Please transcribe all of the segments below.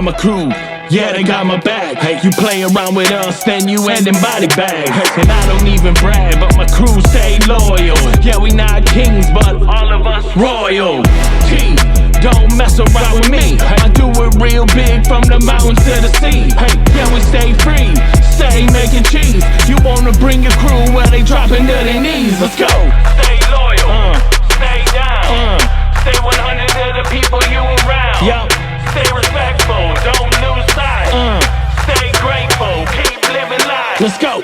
got my crew, yeah, they got my back. Hey, you play around with us, then you end in body bags. And I don't even brag, but my crew stay loyal. Yeah, we not kings, but all of us royal. T, don't mess around with me. I do it real big from the mountains to the sea. Hey, yeah, we stay free, stay making cheese. You wanna bring your crew where they dropping to their knees. Let's go. Stay loyal, stay down, stay 100 to the people you around. Yep. Stay respectful, don't lose sight. Stay grateful, keep living life. Let's go.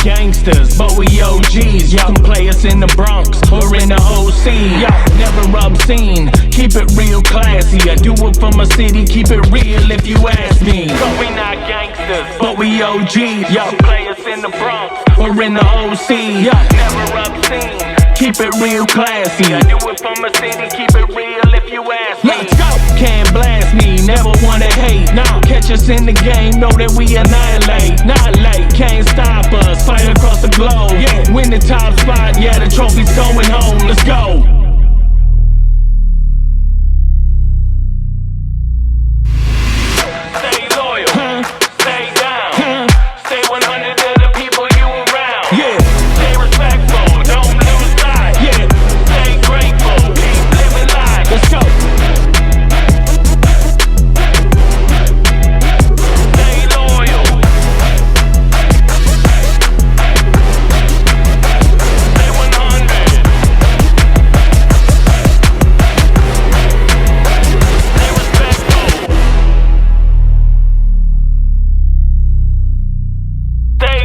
Gangsters, but we OGs. You can play us in the Bronx or in the OC. Never obscene, keep it real classy. I do it for my city, keep it real if you ask me. But we not gangsters, but we OGs. You can play us in the Bronx or in the OC. Never obscene, keep it real classy. I do it for my city, keep it real if you ask me. Let's go. Can't blast me, never wanna hate. Nah, catch us in the game, know that we annihilate. Not late, can't stop us, fight across the globe. Yeah, win the top spot, yeah, the trophy's going home. Let's go. Stay loyal, stay down, stay 100 to the people you around. Yeah, stay respectful, don't lose sight. Yeah, stay grateful, keep living life. Let's go.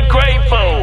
Grateful.